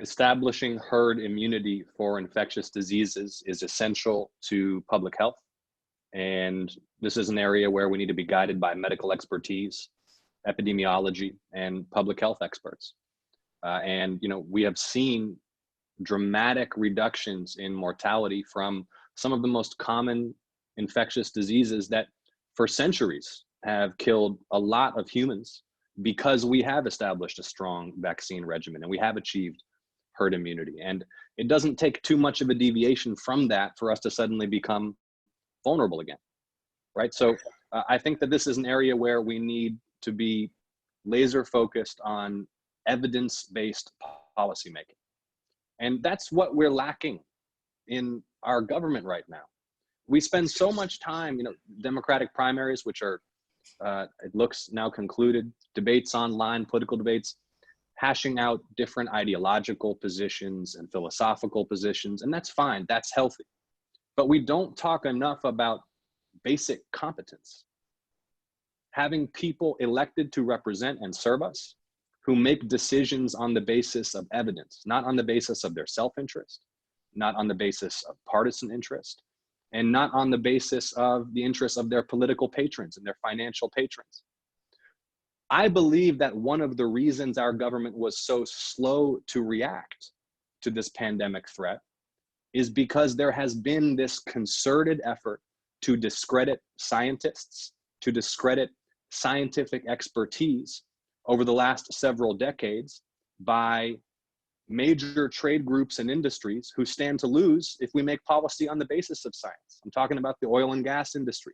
establishing herd immunity for infectious diseases is essential to public health. And this is an area where we need to be guided by medical expertise, epidemiology, and public health experts. And, you know, we have seen dramatic reductions in mortality from some of the most common infectious diseases that for centuries have killed a lot of humans, because we have established a strong vaccine regimen and we have achieved herd immunity. And it doesn't take too much of a deviation from that for us to suddenly become vulnerable again, right? So I think that this is an area where we need to be laser focused on evidence-based policymaking. And that's what we're lacking in our government right now. We spend so much time, you know, Democratic primaries, which are, it looks now concluded, debates online, political debates, hashing out different ideological positions and philosophical positions, and that's fine, that's healthy. But we don't talk enough about basic competence. Having people elected to represent and serve us who make decisions on the basis of evidence, not on the basis of their self-interest, not on the basis of partisan interest, and not on the basis of the interests of their political patrons and their financial patrons. I believe that one of the reasons our government was so slow to react to this pandemic threat is because there has been this concerted effort to discredit scientists, to discredit scientific expertise over the last several decades by major trade groups and industries who stand to lose if we make policy on the basis of science. I'm talking about the oil and gas industry,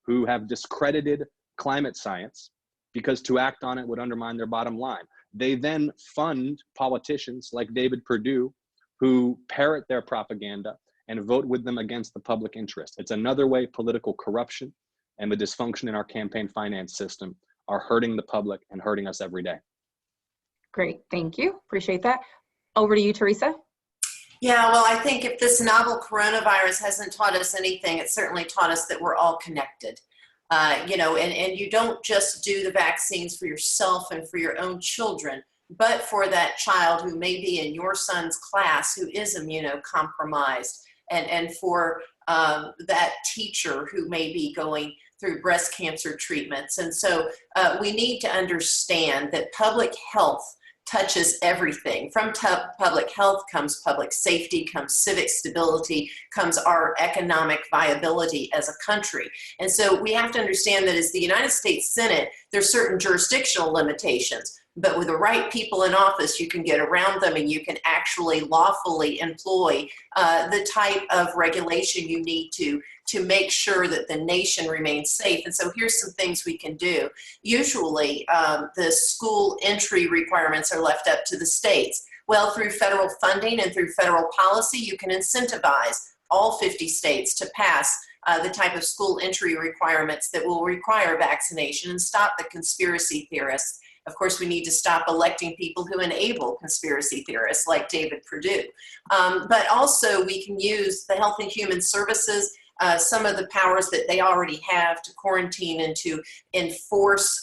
who have discredited climate science because to act on it would undermine their bottom line. They then fund politicians like David Perdue, who parrot their propaganda and vote with them against the public interest. It's another way political corruption and the dysfunction in our campaign finance system are hurting the public and hurting us every day. Great, thank you. Appreciate that. Over to you, Teresa. Yeah, well, I think if this novel coronavirus hasn't taught us anything, it certainly taught us that we're all connected. You know, and you don't just do the vaccines for yourself and for your own children, but for that child who may be in your son's class who is immunocompromised, and for that teacher who may be going through breast cancer treatments. And so we need to understand that public health touches everything. From public health comes public safety, comes civic stability, comes our economic viability as a country. And so we have to understand that as the United States Senate, there's certain jurisdictional limitations, but with the right people in office, you can get around them and you can actually lawfully employ the type of regulation you need to make sure that the nation remains safe. And so here's some things we can do. Usually the school entry requirements are left up to the states. Well, through federal funding and through federal policy, you can incentivize all 50 states to pass the type of school entry requirements that will require vaccination and stop the conspiracy theorists. Of course, we need to stop electing people who enable conspiracy theorists like David Perdue. But also we can use the Health and Human Services, some of the powers that they already have to quarantine and to enforce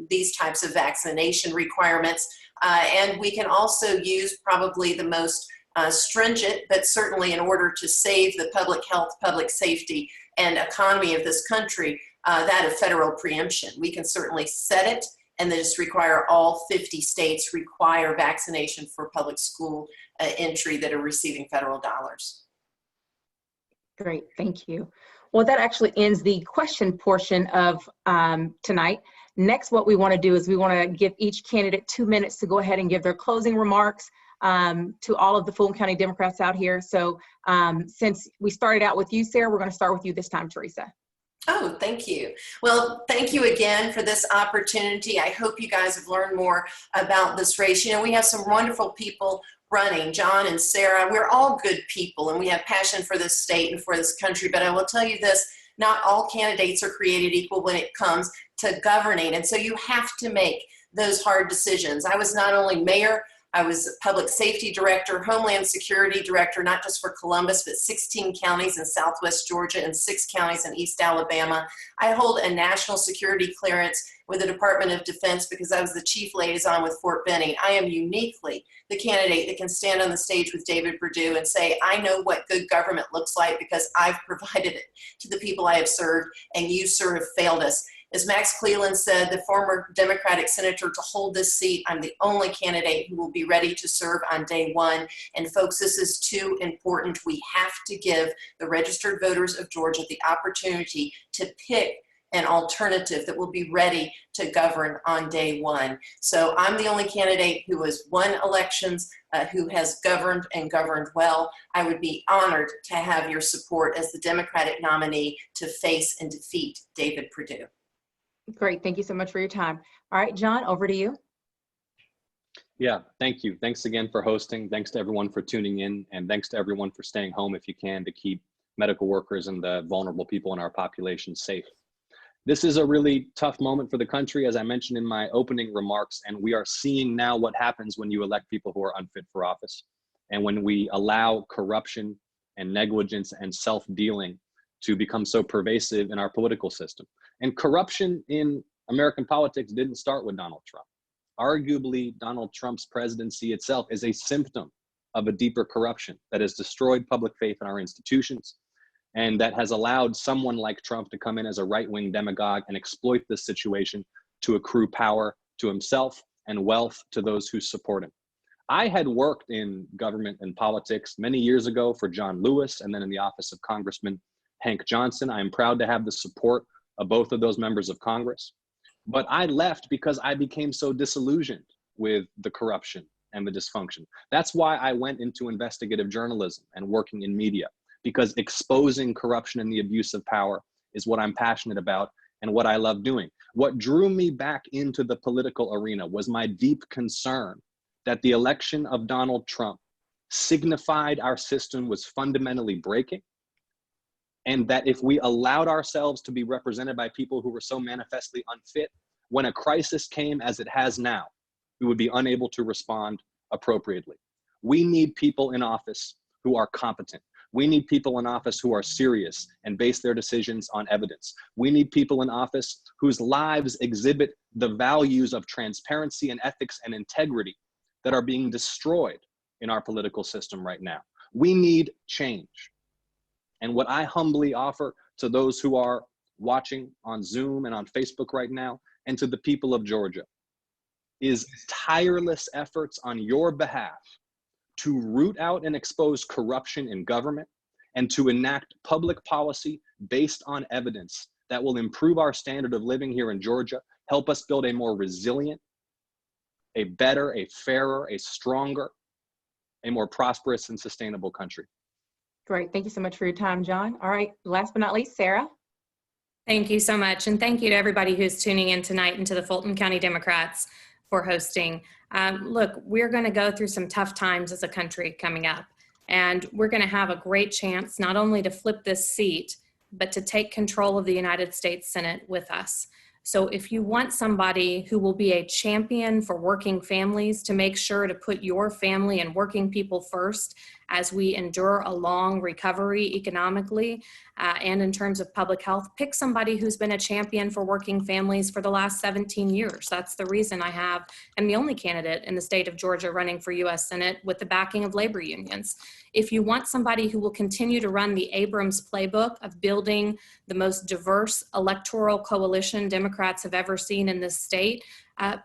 these types of vaccination requirements. And we can also use probably the most stringent, but certainly in order to save the public health, public safety, and economy of this country, that of federal preemption. We can certainly set it and then just require all 50 states require vaccination for public school entry that are receiving federal dollars. Great, thank you. Well, that actually ends the question portion of tonight. Next, what we want to do is we want to give each candidate 2 minutes to go ahead and give their closing remarks to all of the Fulton County Democrats out here. So since we started out with you, Sarah, we're going to start with you this time, Teresa. Oh, thank you. Well, thank you again for this opportunity. I hope you guys have learned more about this race. You know, we have some wonderful people running, Jon and Sarah. We're all good people and we have passion for this state and for this country. But I will tell you this, not all candidates are created equal when it comes to governing. And so you have to make those hard decisions. I was not only mayor, I was public safety director, homeland security director, not just for Columbus, but 16 counties in Southwest Georgia and 6 counties in East Alabama. I hold a national security clearance with the Department of Defense because I was the chief liaison with Fort Benning. I am uniquely the candidate that can stand on the stage with David Perdue and say, I know what good government looks like because I've provided it to the people I have served, and you sort of failed us. As Max Cleland said, the former Democratic senator, to hold this seat, I'm the only candidate who will be ready to serve on day one. And folks, this is too important. We have to give the registered voters of Georgia the opportunity to pick an alternative that will be ready to govern on day one. So I'm the only candidate who has won elections, who has governed and governed well. I would be honored to have your support as the Democratic nominee to face and defeat David Perdue. Great, thank you so much for your time. All right, Jon, over to you. Yeah, thank you. Thanks again for hosting. Thanks to everyone for tuning in, and thanks to everyone for staying home if you can to keep medical workers and the vulnerable people in our population safe. This is a really tough moment for the country, as I mentioned in my opening remarks, and we are seeing now what happens when you elect people who are unfit for office, and when we allow corruption and negligence and self-dealing to become so pervasive in our political system. And corruption in American politics didn't start with Donald Trump. Arguably, Donald Trump's presidency itself is a symptom of a deeper corruption that has destroyed public faith in our institutions, and that has allowed someone like Trump to come in as a right-wing demagogue and exploit this situation to accrue power to himself and wealth to those who support him. I had worked in government and politics many years ago for John Lewis and then in the office of Congressman Hank Johnson. I am proud to have the support of both of those members of Congress. But I left because I became so disillusioned with the corruption and the dysfunction. That's why I went into investigative journalism and working in media, because exposing corruption and the abuse of power is what I'm passionate about and what I love doing. What drew me back into the political arena was my deep concern that the election of Donald Trump signified our system was fundamentally breaking, and that if we allowed ourselves to be represented by people who were so manifestly unfit, when a crisis came as it has now, we would be unable to respond appropriately. We need people in office who are competent. We need people in office who are serious and base their decisions on evidence. We need people in office whose lives exhibit the values of transparency and ethics and integrity that are being destroyed in our political system right now. We need change. And what I humbly offer to those who are watching on Zoom and on Facebook right now, and to the people of Georgia, is tireless efforts on your behalf to root out and expose corruption in government and to enact public policy based on evidence that will improve our standard of living here in Georgia, help us build a more resilient, a better, a fairer, a stronger, a more prosperous and sustainable country. Great. Thank you so much for your time, Jon. All right. Last but not least, Sarah. Thank you so much. And thank you to everybody who's tuning in tonight and to the Fulton County Democrats for hosting. Look, we're going to go through some tough times as a country coming up, and we're going to have a great chance not only to flip this seat, but to take control of the United States Senate with us. So if you want somebody who will be a champion for working families to make sure to put your family and working people first as we endure a long recovery economically and in terms of public health, pick somebody who's been a champion for working families for the last 17 years. That's the reason I'm the only candidate in the state of Georgia running for U.S. Senate with the backing of labor unions. If you want somebody who will continue to run the Abrams playbook of building the most diverse electoral coalition Democrats have ever seen in this state,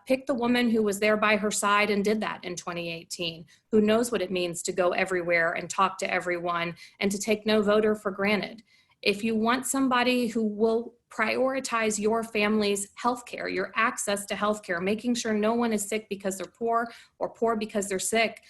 pick the woman who was there by her side and did that in 2018, who knows what it means to go everywhere and talk to everyone and to take no voter for granted. If you want somebody who will prioritize your family's healthcare, your access to healthcare, making sure no one is sick because they're poor or poor because they're sick,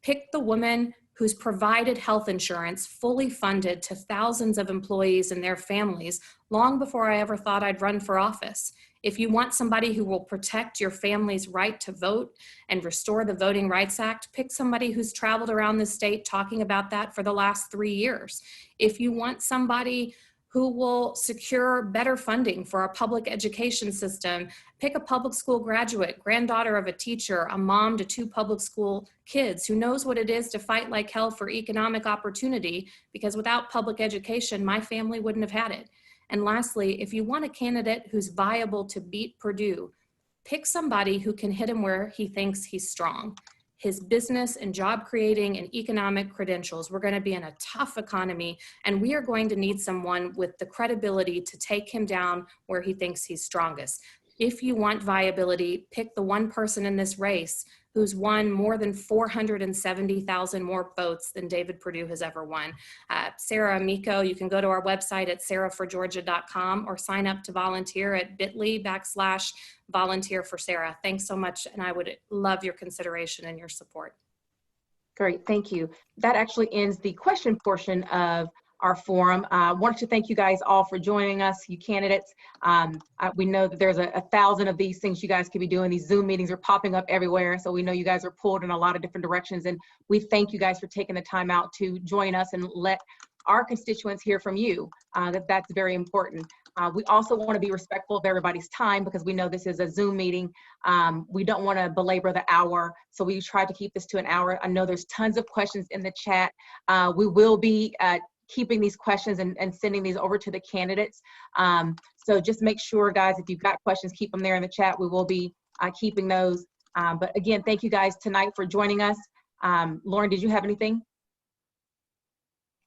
pick the woman who's provided health insurance fully funded to thousands of employees and their families long before I ever thought I'd run for office. If you want somebody who will protect your family's right to vote and restore the Voting Rights Act, pick somebody who's traveled around the state talking about that for the last 3 years. If you want somebody who will secure better funding for our public education system, pick a public school graduate, granddaughter of a teacher, a mom to 2 public school kids who knows what it is to fight like hell for economic opportunity, because without public education, my family wouldn't have had it. And lastly, if you want a candidate who's viable to beat Perdue, pick somebody who can hit him where he thinks he's strong. His business and job creating and economic credentials. We're going to be in a tough economy, and we are going to need someone with the credibility to take him down where he thinks he's strongest. If you want viability, pick the one person in this race who's won more than 470,000 more votes than David Perdue has ever won. Sarah Amico, you can go to our website at sarahforgeorgia.com or sign up to volunteer at bit.ly/volunteer for Sarah. Thanks so much, and I would love your consideration and your support. Great, thank you. That actually ends the question portion of our forum. I wanted to thank you guys all for joining us, you candidates. We know that there's 1,000 of these things you guys could be doing. These Zoom meetings are popping up everywhere, so we know you guys are pulled in a lot of different directions, and we thank you guys for taking the time out to join us and let our constituents hear from you. That's very important. We also want to be respectful of everybody's time because we know this is a Zoom meeting. We don't want to belabor the hour, so we try to keep this to an hour. I know there's tons of questions in the chat. We will be keeping these questions and sending these over to the candidates. So just make sure, guys, if you've got questions, keep them there in the chat. We will be keeping those. But again, thank you guys tonight for joining us. Lauren, did you have anything?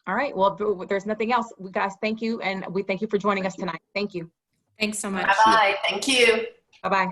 All right. Well, if there's nothing else, guys, thank you. And we thank you for joining us tonight. Thank you. Thanks so much. Bye-bye. Thank you. Bye-bye.